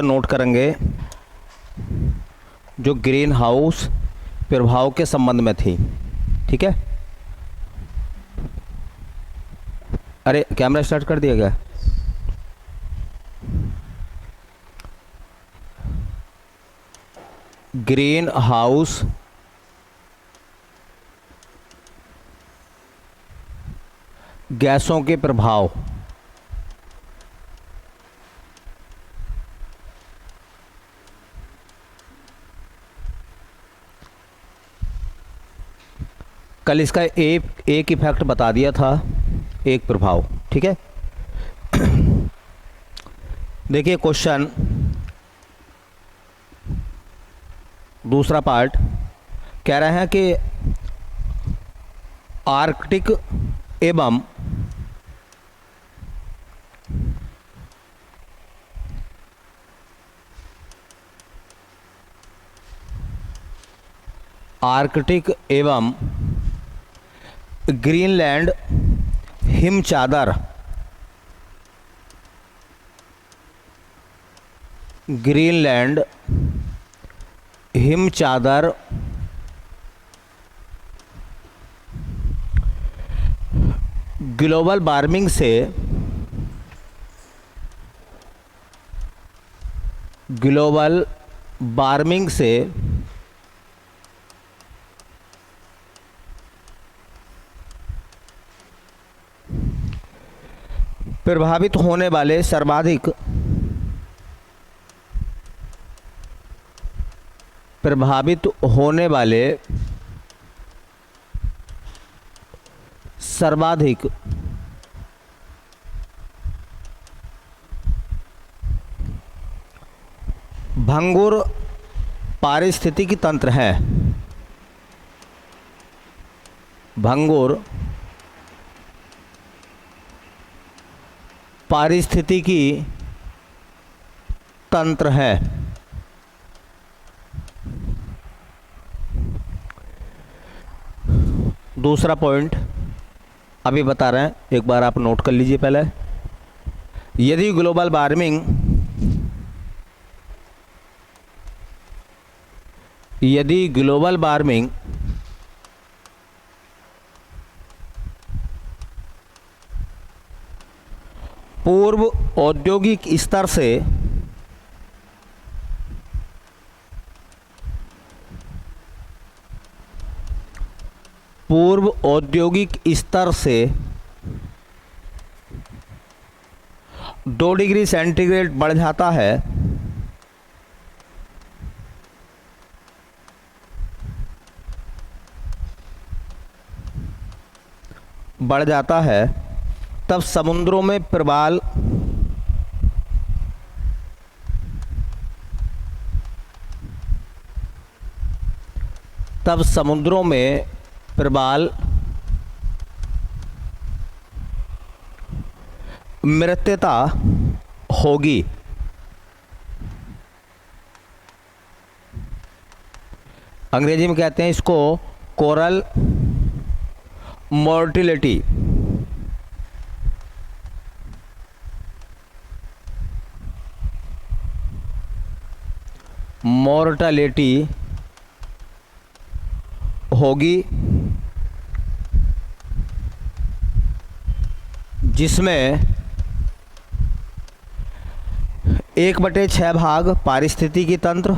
Note करेंगे जो green house प्रभाव के संबंध में थी। ठीक है, अरे कैमरा स्टार्ट कर दिया गया। ग्रीन हाउस गैसों के प्रभाव कल इसका एक इफेक्ट बता दिया था, एक प्रभाव। ठीक है, देखिए क्वेश्चन दूसरा पार्ट कह रहे हैं कि आर्कटिक एवं ग्रीनलैंड हिम चादर ग्लोबल वार्मिंग से प्रभावित होने वाले सर्वाधिक भंगुर पारिस्थितिकी तंत्र है। भंगुर पारिस्थितिकी तंत्र है। दूसरा पॉइंट अभी बता रहे हैं, एक बार आप नोट कर लीजिए पहले। यदि ग्लोबल वार्मिंग पूर्व औद्योगिक स्तर से 2 डिग्री सेंटीग्रेड बढ़ जाता है, तब समुद्रों में प्रवाल मृत्यता होगी। अंग्रेजी में कहते हैं इसको कोरल मोर्टिलिटी। होगी, जिसमें 1/6 भाग पारिस्थितिकी तंत्र,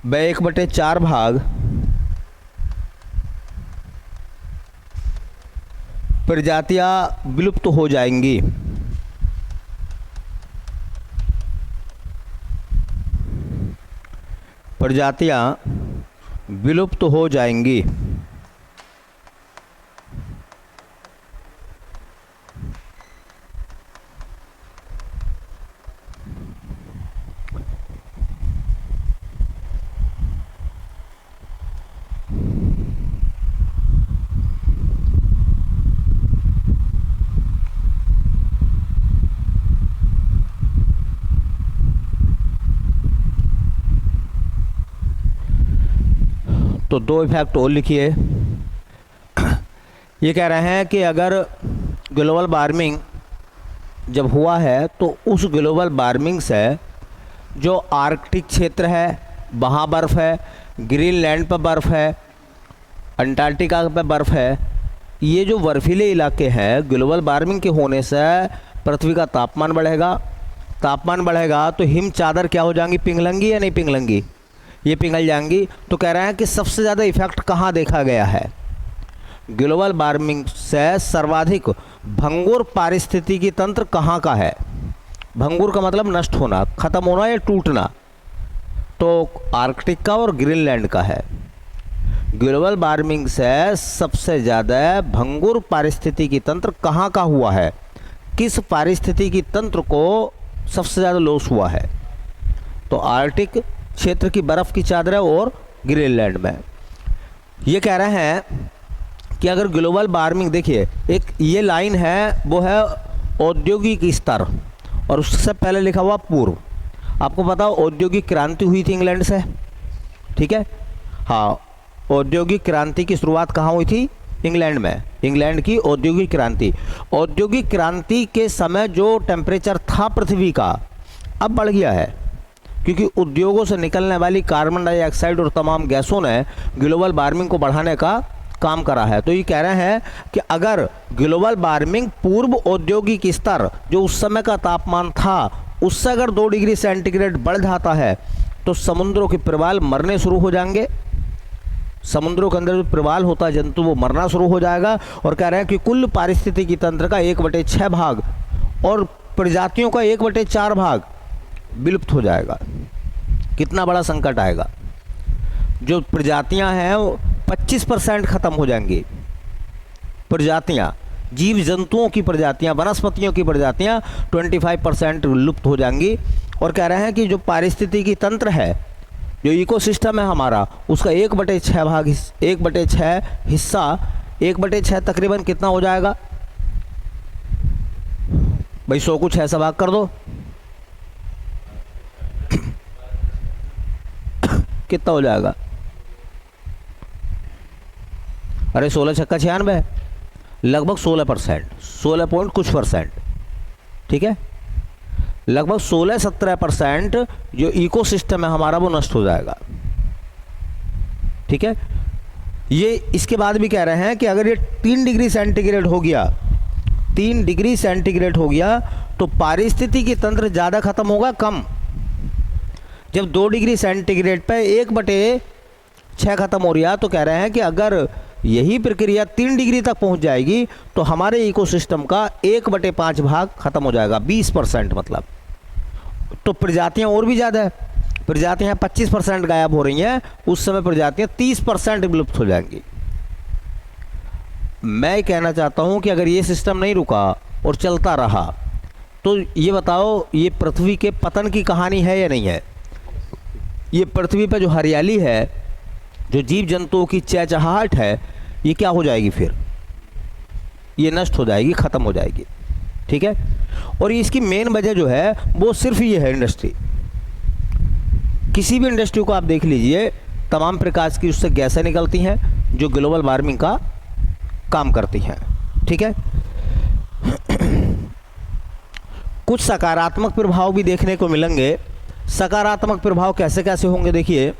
व 1/4 भाग प्रजातियां विलुप्त हो जाएंगी। तो दो इफेक्ट और लिखिए। ये कह रहे हैं कि अगर ग्लोबल वार्मिंग जब हुआ है तो उस ग्लोबल वार्मिंग से जो आर्कटिक क्षेत्र है वहाँ बर्फ़ है, ग्रीनलैंड पर बर्फ़ है, अंटार्कटिका पे बर्फ़ है, ये जो बर्फीले इलाके हैं, ग्लोबल वार्मिंग के होने से पृथ्वी का तापमान बढ़ेगा। तापमान बढ़ेगा तो हिम चादर क्या हो जाएंगी, पिघलेंगी या नहीं पिघलेंगी? ये पिघल जाएंगी। तो कह रहे हैं कि सबसे ज़्यादा इफेक्ट कहाँ देखा गया है? ग्लोबल वार्मिंग से सर्वाधिक भंगुर पारिस्थितिकी तंत्र कहाँ का है? भंगुर का मतलब नष्ट होना, ख़त्म होना या टूटना। तो आर्कटिक का और ग्रीनलैंड का है। ग्लोबल वार्मिंग से सबसे ज़्यादा भंगुर पारिस्थितिकी तंत्र कहाँ का हुआ है? किस पारिस्थितिकी तंत्र को सबसे ज़्यादा लॉस हुआ है? तो आर्कटिक क्षेत्र की बर्फ़ की चादर और ग्रीनलैंड में। ये कह रहे हैं कि अगर ग्लोबल वार्मिंग, देखिए एक ये लाइन है वो है औद्योगिक स्तर, और उससे पहले लिखा हुआ पूर्व। आपको पता औद्योगिक क्रांति हुई थी इंग्लैंड से, ठीक है? हाँ, औद्योगिक क्रांति की शुरुआत कहाँ हुई थी? इंग्लैंड में। इंग्लैंड की औद्योगिक क्रांति। औद्योगिक क्रांति के समय जो टेम्परेचर था पृथ्वी का, अब बढ़ गया है, क्योंकि उद्योगों से निकलने वाली कार्बन डाइऑक्साइड और तमाम गैसों ने ग्लोबल वार्मिंग को बढ़ाने का काम करा है। तो ये कह रहे हैं कि अगर ग्लोबल वार्मिंग पूर्व औद्योगिक स्तर जो उस समय का तापमान था उससे अगर 2 डिग्री सेंटीग्रेड बढ़ जाता है तो समुद्रों के प्रवाल मरने शुरू हो जाएंगे। समुद्रों के अंदर जो प्रवाल होता है जंतु वो मरना शुरू हो जाएगा। और कह रहे हैं कि कुल पारिस्थितिकी तंत्र का 1/6 भाग और प्रजातियों का 1/4 भाग विलुप्त हो जाएगा। कितना बड़ा संकट आएगा? जो प्रजातियां हैं वो 25% खत्म हो जाएंगी। प्रजातियां, जीव जंतुओं की प्रजातियां, वनस्पतियों की प्रजातियां 25% लुप्त हो जाएंगी। और कह रहे हैं कि जो पारिस्थितिकी तंत्र है, जो इकोसिस्टम है हमारा, उसका 1/6 भाग, 1/6 हिस्सा, 1/6 तकरीबन कितना हो जाएगा भाई? 100 को 6 से भाग कर दो, कितना हो जाएगा? अरे 16 छक्का 96, लगभग 16%, 16 पॉइंट कुछ %, ठीक है? लगभग 16-17% जो इकोसिस्टम है हमारा वो नष्ट हो जाएगा, ठीक है? ये इसके बाद भी कह रहे हैं कि अगर ये 3 डिग्री सेंटीग्रेड हो गया, 3 डिग्री सेंटीग्रेड हो गया तो पारिस्थितिकी तंत्र ज़्यादा खत्म होगा कम? जब 2 डिग्री सेंटीग्रेड पे 1/6 खत्म हो रहा, तो कह रहे हैं कि अगर यही प्रक्रिया 3 डिग्री तक पहुंच जाएगी तो हमारे इकोसिस्टम का 1/5 भाग खत्म हो जाएगा, 20% मतलब। तो प्रजातियां और भी ज़्यादा है, प्रजातियां 25% गायब हो रही हैं, उस समय प्रजातियां 30% विलुप्त हो जाएंगी। मैं कहना चाहता हूं कि अगर ये सिस्टम नहीं रुका और चलता रहा तो ये बताओ, ये पृथ्वी के पतन की कहानी है या नहीं है? ये पृथ्वी पर जो हरियाली है, जो जीव जंतुओं की चहचहाहट है, ये क्या हो जाएगी फिर? ये नष्ट हो जाएगी, ख़त्म हो जाएगी, ठीक है? और इसकी मेन वजह जो है वो सिर्फ ये है इंडस्ट्री। किसी भी इंडस्ट्री को आप देख लीजिए, तमाम प्रकार की उससे गैसें निकलती हैं जो ग्लोबल वार्मिंग का काम करती हैं, ठीक है? कुछ सकारात्मक प्रभाव भी देखने को मिलेंगे। सकारात्मक प्रभाव कैसे कैसे होंगे? देखिए,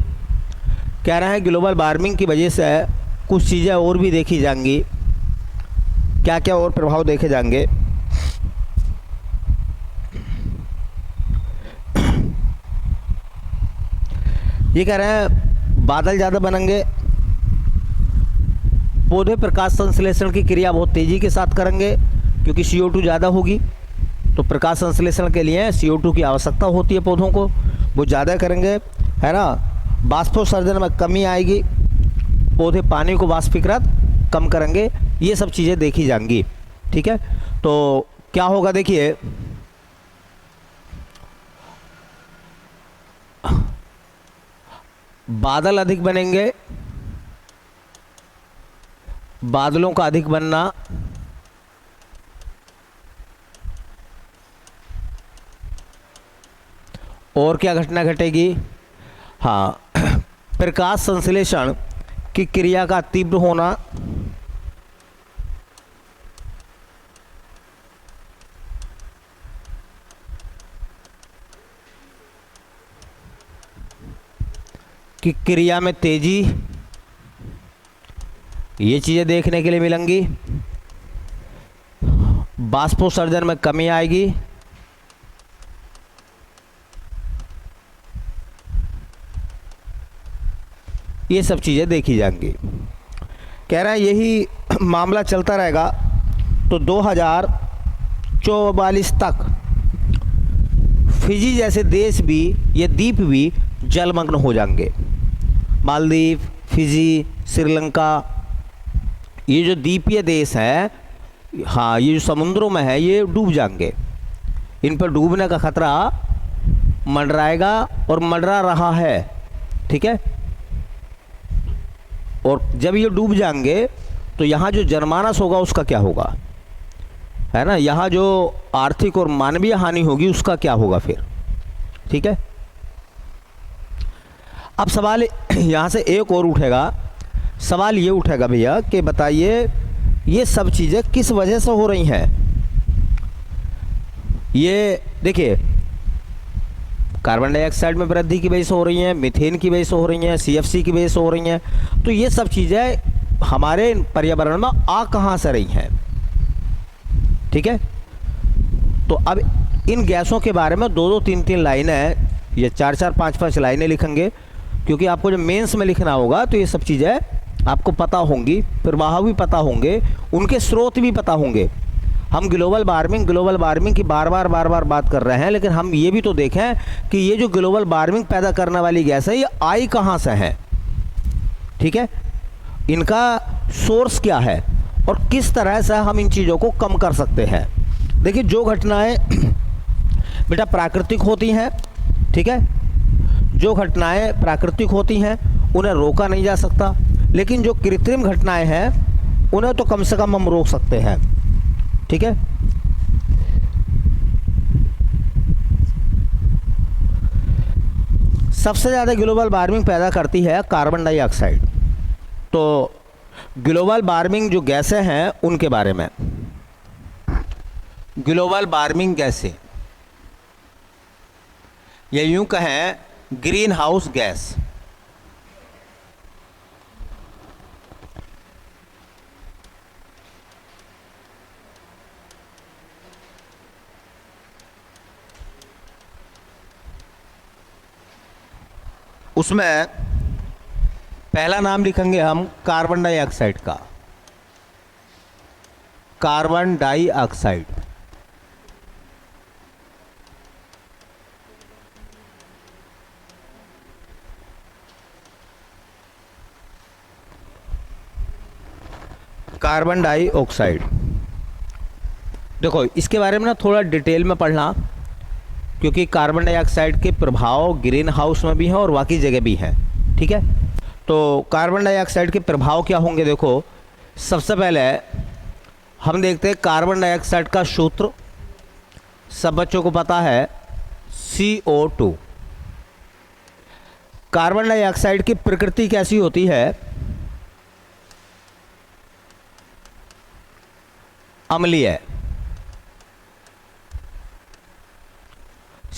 कह रहे हैं ग्लोबल वार्मिंग की वजह से कुछ चीज़ें और भी देखी जाएंगी। क्या क्या और प्रभाव देखे जाएंगे? ये कह रहे हैं बादल ज़्यादा बनेंगे, पौधे प्रकाश संश्लेषण की क्रिया बहुत तेज़ी के साथ करेंगे क्योंकि CO2 ज़्यादा होगी। तो प्रकाश संश्लेषण के लिए CO2 की आवश्यकता होती है पौधों को, वो ज़्यादा करेंगे, है ना? बाष्पोत्सर्जन में कमी आएगी, पौधे पानी को वाष्पीकृत कम करेंगे। ये सब चीज़ें देखी जाएंगी, ठीक है? तो क्या होगा? देखिए, बादल अधिक बनेंगे, बादलों का अधिक बनना, और क्या घटना घटेगी? हाँ, प्रकाश संश्लेषण कि क्रिया का तीव्र होना, कि क्रिया में तेजी, ये चीज़ें देखने के लिए मिलेंगी। बाष्पोत्सर्जन में कमी आएगी, ये सब चीज़ें देखी जाएंगी। कह रहा है यही मामला चलता रहेगा तो 2044 तक फिजी जैसे देश भी, ये द्वीप भी जलमग्न हो जाएंगे। मालदीव, फिजी, श्रीलंका, ये जो द्वीपीय देश है, हाँ, ये जो समुद्रों में है, ये डूब जाएंगे। इन पर डूबने का खतरा मंडराएगा और मंडरा रहा है, ठीक है। और जब ये डूब जाएंगे तो यहाँ जो जनमानस होगा उसका क्या होगा, है ना। यहाँ जो आर्थिक और मानवीय हानि होगी उसका क्या होगा फिर, ठीक है। अब सवाल यहाँ से एक और उठेगा, सवाल ये उठेगा भैया कि बताइए ये सब चीज़ें किस वजह से हो रही हैं। ये देखिए, कार्बन डाइऑक्साइड में वृद्धि की वजह से हो रही हैं, मीथेन की वजह से हो रही हैं, सीएफसी की वजह से हो रही हैं। तो ये सब चीज़ें हमारे पर्यावरण में आ कहाँ से रही हैं, ठीक है। तो अब इन गैसों के बारे में 2-2, 3-3 लाइनें, ये 4-4, 5-5 लाइनें लिखेंगे, क्योंकि आपको जब मेंस में लिखना होगा तो ये सब चीज़ें आपको पता होंगी, प्रवाह भी पता होंगे, उनके स्रोत भी पता होंगे। हम ग्लोबल वार्मिंग की बार बार बात कर रहे हैं, लेकिन हम ये भी तो देखें कि ये जो ग्लोबल वार्मिंग पैदा करने वाली गैस है, ये आई कहाँ से है, ठीक है। इनका सोर्स क्या है और किस तरह से हम इन चीज़ों को कम कर सकते हैं। देखिए, जो घटनाएं बेटा प्राकृतिक होती हैं, ठीक है, जो घटनाएं प्राकृतिक होती हैं उन्हें रोका नहीं जा सकता, लेकिन जो कृत्रिम घटनाएं हैं उन्हें तो कम से कम हम रोक सकते हैं, ठीक है। सबसे ज़्यादा ग्लोबल वार्मिंग पैदा करती है कार्बन डाइऑक्साइड। तो ग्लोबल वार्मिंग जो गैसें हैं उनके बारे में, ग्लोबल वार्मिंग गैसें, या यूं कहें ग्रीन हाउस गैस, उसमें पहला नाम लिखेंगे हम कार्बन डाइऑक्साइड का, कार्बन डाइऑक्साइड। कार्बन डाइऑक्साइड, देखो इसके बारे में ना थोड़ा डिटेल में पढ़ना, क्योंकि कार्बन डाइऑक्साइड के प्रभाव ग्रीन हाउस में भी हैं और बाकी जगह भी हैं, ठीक है। तो कार्बन डाइऑक्साइड के प्रभाव क्या होंगे, देखो सबसे पहले हम देखते हैं कार्बन डाइऑक्साइड का सूत्र, सब बच्चों को पता है, CO2। कार्बन डाइऑक्साइड की प्रकृति कैसी होती है, अम्लीय।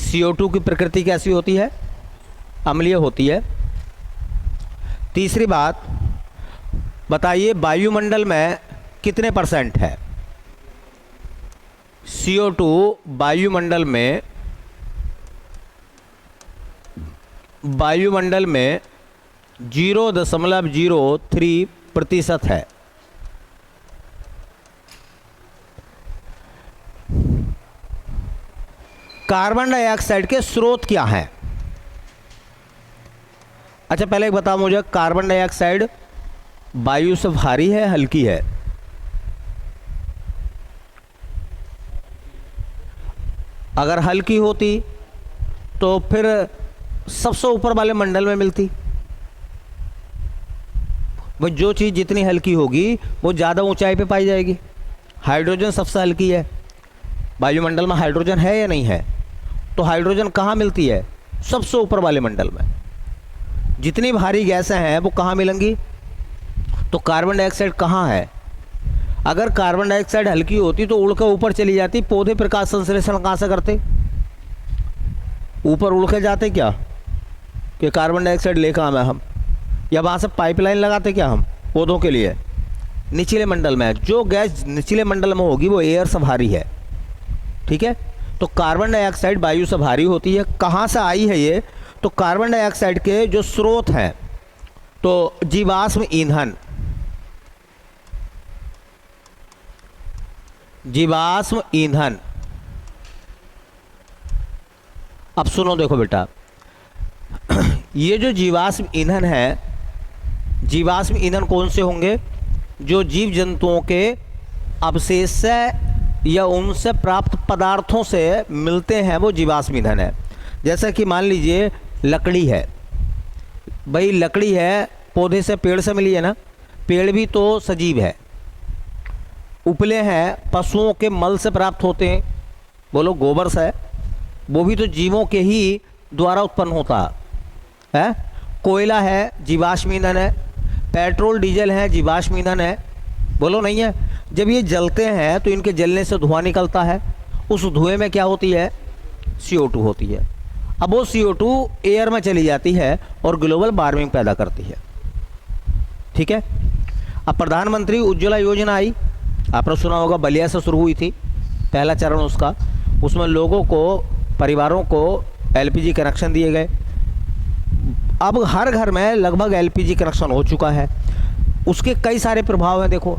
CO2 की प्रकृति कैसी होती है, अम्लीय होती है। तीसरी बात बताइए, वायुमंडल में कितने % है CO2 वायुमंडल में, वायुमंडल में 0.03% है। कार्बन डाइऑक्साइड के स्रोत क्या हैं? अच्छा पहले एक बताओ मुझे, कार्बन डाइऑक्साइड वायु से भारी है, हल्की है? अगर हल्की होती तो फिर सबसे ऊपर वाले मंडल में मिलती। वो जो चीज़ जितनी हल्की होगी वो ज़्यादा ऊंचाई पे पाई जाएगी। हाइड्रोजन सबसे हल्की है, वायुमंडल में हाइड्रोजन है या नहीं है? तो हाइड्रोजन कहाँ मिलती है? सबसे ऊपर वाले मंडल में। जितनी भारी गैसें हैं वो कहाँ मिलेंगी? तो कार्बन डाइऑक्साइड कहाँ है? अगर कार्बन डाइऑक्साइड हल्की होती तो उड़ कर ऊपर चली जाती। पौधे प्रकाश संश्लेषण कहाँ से करते? ऊपर उड़ के जाते क्या कि कार्बन डाइऑक्साइड ले काम है हम, या वहाँ से पाइपलाइन लगाते क्या हम पौधों के लिए? निचले मंडल में जो गैस निचले मंडल में होगी वो एयर से भारी है, ठीक है। तो कार्बन डाइऑक्साइड वायु से भारी होती है। कहाँ से आई है ये? तो कार्बन डाइऑक्साइड के जो स्रोत हैं, तो जीवाश्म ईंधन, जीवाश्म ईंधन। अब सुनो, देखो बेटा, ये जो जीवाश्म ईंधन है, जीवाश्म ईंधन कौन से होंगे? जो जीव जंतुओं के अवशेष से या उनसे प्राप्त पदार्थों से मिलते हैं वो जीवाश्म ईंधन है। जैसा कि मान लीजिए लकड़ी है, भाई लकड़ी है पौधे से, पेड़ से मिली है ना, पेड़ भी तो सजीव है। उपले हैं पशुओं के मल से प्राप्त होते हैं, बोलो गोबर से, वो भी तो जीवों के ही द्वारा उत्पन्न होता है। कोयला है जीवाश्म ईंधन है, पेट्रोल डीजल है जीवाश्म ईंधन है, बोलो नहीं है। जब ये जलते हैं तो इनके जलने से धुआं निकलता है, उस धुएं में क्या होती है? CO2 होती है। अब वो CO2 एयर में चली जाती है और ग्लोबल वार्मिंग पैदा करती है, ठीक है। अब प्रधानमंत्री उज्ज्वला योजना आई, आपने सुना होगा, बलिया से शुरू हुई थी पहला चरण उसका। उसमें लोगों को, परिवारों को LPG कनेक्शन दिए गए। अब हर घर में लगभग LPG कनेक्शन हो चुका है। उसके कई सारे प्रभाव हैं। देखो,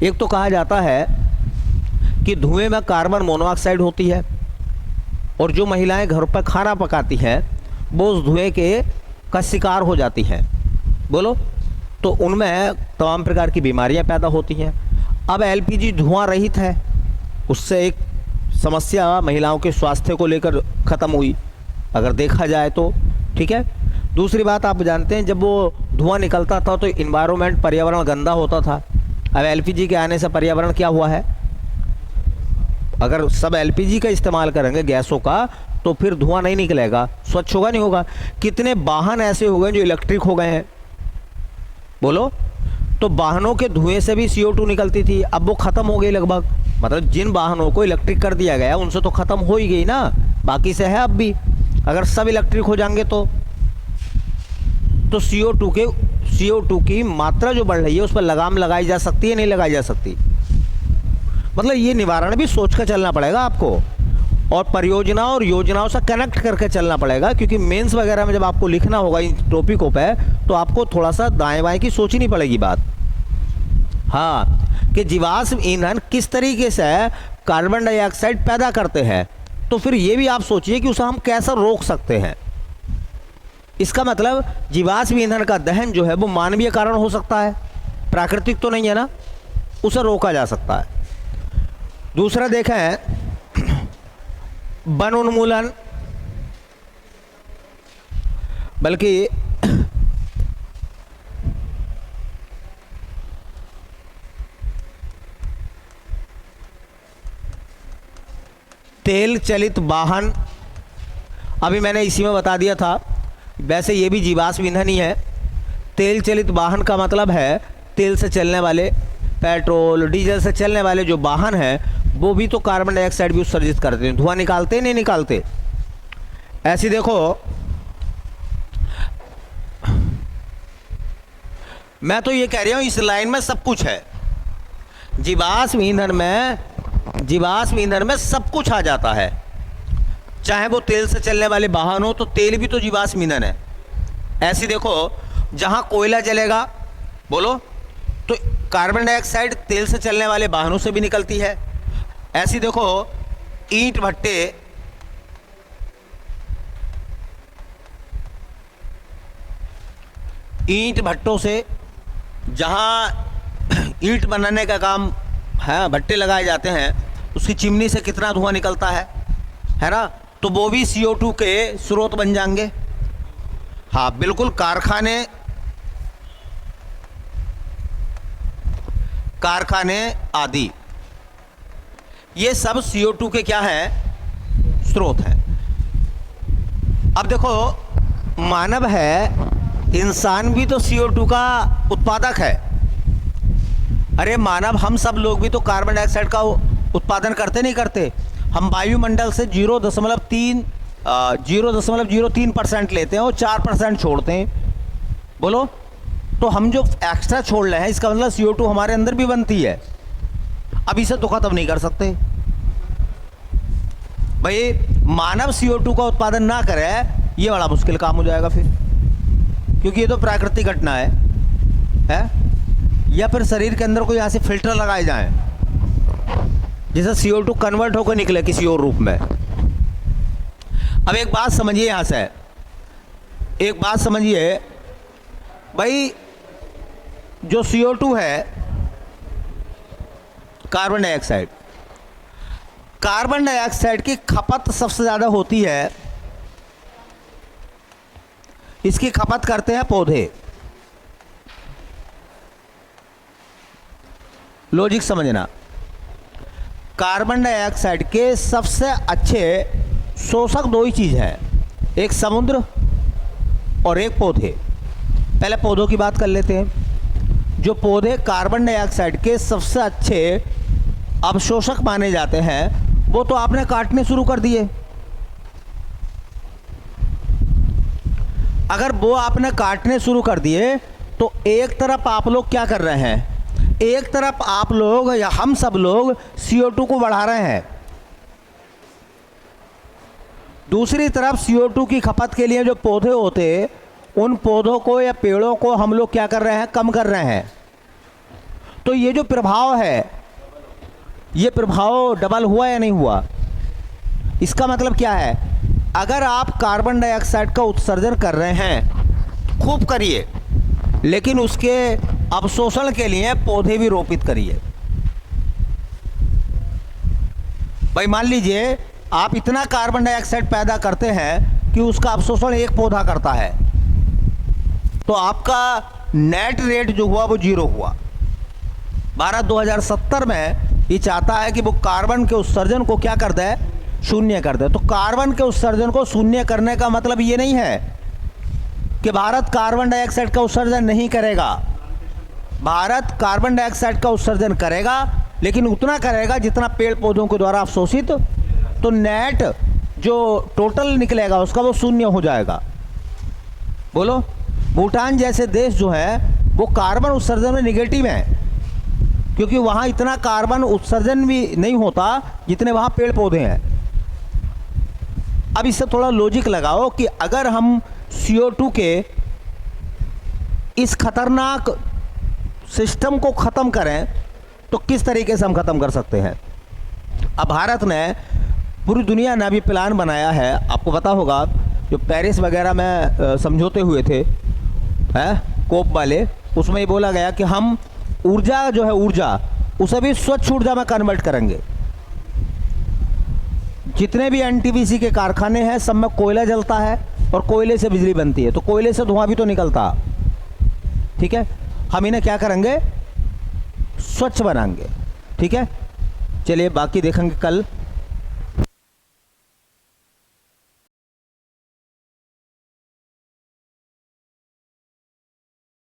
एक तो कहा जाता है कि धुएं में कार्बन मोनोऑक्साइड होती है, और जो महिलाएं घर पर खाना पकाती हैं वो उस धुएं के का शिकार हो जाती हैं, बोलो, तो उनमें तमाम प्रकार की बीमारियां पैदा होती हैं। अब LPG धुआं रहित है, उससे एक समस्या महिलाओं के स्वास्थ्य को लेकर ख़त्म हुई, अगर देखा जाए तो, ठीक है। दूसरी बात, आप जानते हैं जब वो धुआं निकलता था तो इन्वायरमेंट, पर्यावरण गंदा होता था। अब LPG के आने से पर्यावरण क्या हुआ है? अगर सब LPG का इस्तेमाल करेंगे, गैसों का, तो फिर धुआं नहीं निकलेगा, स्वच्छ होगा, नहीं होगा। कितने वाहन ऐसे हो गए जो इलेक्ट्रिक हो गए हैं, बोलो। तो वाहनों के धुएं से भी CO2 निकलती थी, अब वो ख़त्म हो गई लगभग। मतलब जिन वाहनों को इलेक्ट्रिक कर दिया गया उनसे तो ख़त्म हो ही गई ना, बाकी से है अब भी। अगर सब इलेक्ट्रिक हो जाएंगे तो CO2 की मात्रा जो बढ़ रही है उस पर लगाम लगाई जा सकती है, नहीं लगाई जा सकती? मतलब ये निवारण भी सोच कर चलना पड़ेगा आपको, और परियोजनाओं और योजनाओं से कनेक्ट करके चलना पड़ेगा, क्योंकि मेंस वगैरह में जब आपको लिखना होगा इन टॉपिकों पे तो आपको थोड़ा सा दाएं बाएं की सोचनी पड़ेगी बात। हाँ, कि जीवाश्म ईंधन किस तरीके से कार्बन डाइऑक्साइड पैदा करते हैं, तो फिर ये भी आप सोचिए कि उसे हम कैसे रोक सकते हैं। इसका मतलब जीवाश्म ईंधन का दहन जो है वो मानवीय कारण हो सकता है, प्राकृतिक तो नहीं है ना, उसे रोका जा सकता है। दूसरा देखें, वन उन्मूलन, बल्कि तेल चलित वाहन, अभी मैंने इसी में बता दिया था, वैसे ये भी जीवाश्म ईंधन ही है। तेल चलित वाहन का मतलब है तेल से चलने वाले, पेट्रोल डीजल से चलने वाले जो वाहन हैं वो भी तो कार्बन डाइऑक्साइड भी उत्सर्जित करते हैं, धुआं निकालते नहीं निकालते? ऐसे देखो, मैं तो ये कह रहा हूँ इस लाइन में सब कुछ है। जीवाश्म ईंधन में सब कुछ आ जाता है, चाहे वो तेल से चलने वाले वाहन हो, तो तेल भी तो जीवाश्म ईंधन है। ऐसे देखो, जहाँ कोयला जलेगा, बोलो, तो कार्बन डाइऑक्साइड तेल से चलने वाले वाहनों से भी निकलती है। ऐसे देखो, ईंट भट्टों से, जहाँ ईंट बनाने का काम है, भट्टे लगाए जाते हैं, उसकी चिमनी से कितना धुआं निकलता है ना, तो वो भी CO2 के स्रोत बन जाएंगे। हाँ बिल्कुल, कारखाने आदि, ये सब CO2 के क्या है? स्रोत हैं। अब देखो, मानव है इंसान भी तो CO2 का उत्पादक है। अरे मानव, हम सब लोग भी तो कार्बन डाइऑक्साइड का उत्पादन करते नहीं करते? हम वायुमंडल से 0.03% लेते हैं और 4% छोड़ते हैं। बोलो, तो हम जो एक्स्ट्रा छोड़ रहे हैं इसका मतलब CO2 हमारे अंदर भी बनती है। अब इसे तो खत्म नहीं कर सकते भाई। मानव CO2 का उत्पादन ना करे ये बड़ा मुश्किल काम हो जाएगा फिर, क्योंकि ये तो प्राकृतिक घटना है? या फिर शरीर के अंदर कोई यहाँ से फिल्टर लगाए जाएं जिससे CO2 कन्वर्ट होकर निकले किसी और रूप में। अब एक बात समझिए, यहाँ से एक बात समझिए भाई, जो CO2 है, कार्बन डाइऑक्साइड, कार्बन डाइऑक्साइड की खपत सबसे ज़्यादा होती है, इसकी खपत करते हैं पौधे। लॉजिक समझना, कार्बन डाइऑक्साइड के सबसे अच्छे शोषक दो ही चीज़ है, एक समुद्र और एक पौधे। पहले पौधों की बात कर लेते हैं। जो पौधे कार्बन डाइऑक्साइड के सबसे अच्छे अवशोषक माने जाते हैं वो तो आपने काटने शुरू कर दिए। अगर वो आपने काटने शुरू कर दिए तो एक तरफ आप लोग क्या कर रहे हैं, एक तरफ आप लोग या हम सब लोग CO2 को बढ़ा रहे हैं, दूसरी तरफ CO2 की खपत के लिए जो पौधे होते उन पौधों को या पेड़ों को हम लोग क्या कर रहे हैं, कम कर रहे हैं। तो ये जो प्रभाव है, ये प्रभाव डबल हुआ या नहीं हुआ? इसका मतलब क्या है? अगर आप कार्बन डाइऑक्साइड का उत्सर्जन कर रहे हैं, खूब करिए, लेकिन उसके अवशोषण के लिए पौधे भी रोपित करिए। भाई मान लीजिए आप इतना कार्बन डाइऑक्साइड पैदा करते हैं कि उसका अवशोषण एक पौधा करता है, तो आपका नेट रेट जो हुआ वो 0 हुआ। भारत 2070 में ये चाहता है कि वो कार्बन के उत्सर्जन को क्या कर दे, शून्य कर दे। तो कार्बन के उत्सर्जन को शून्य करने का मतलब ये नहीं है कि भारत कार्बन डाइऑक्साइड का उत्सर्जन नहीं करेगा। भारत कार्बन डाइऑक्साइड का उत्सर्जन करेगा, लेकिन उतना करेगा जितना पेड़ पौधों के द्वारा अवशोषित, तो नेट जो टोटल निकलेगा उसका वो शून्य हो जाएगा। बोलो, भूटान जैसे देश जो है वो कार्बन उत्सर्जन में निगेटिव है, क्योंकि वहाँ इतना कार्बन उत्सर्जन भी नहीं होता जितने वहाँ पेड़ पौधे हैं। अब इससे थोड़ा लॉजिक लगाओ कि अगर हम CO2 के इस खतरनाक सिस्टम को ख़त्म करें तो किस तरीके से हम ख़त्म कर सकते हैं। अब भारत ने, पूरी दुनिया ने अभी प्लान बनाया है, आपको पता होगा, जो पेरिस वगैरह में समझौते हुए थे कोप वाले, उसमें ये बोला गया कि हम ऊर्जा जो है, ऊर्जा उसे भी स्वच्छ ऊर्जा में कन्वर्ट करेंगे। जितने भी NTPC के कारखाने हैं सब में कोयला जलता है और कोयले से बिजली बनती है, तो कोयले से धुआं भी तो निकलता। ठीक है, हम इन्हें क्या करेंगे, स्वच्छ बनाएंगे। ठीक है, चलिए बाकी देखेंगे कल।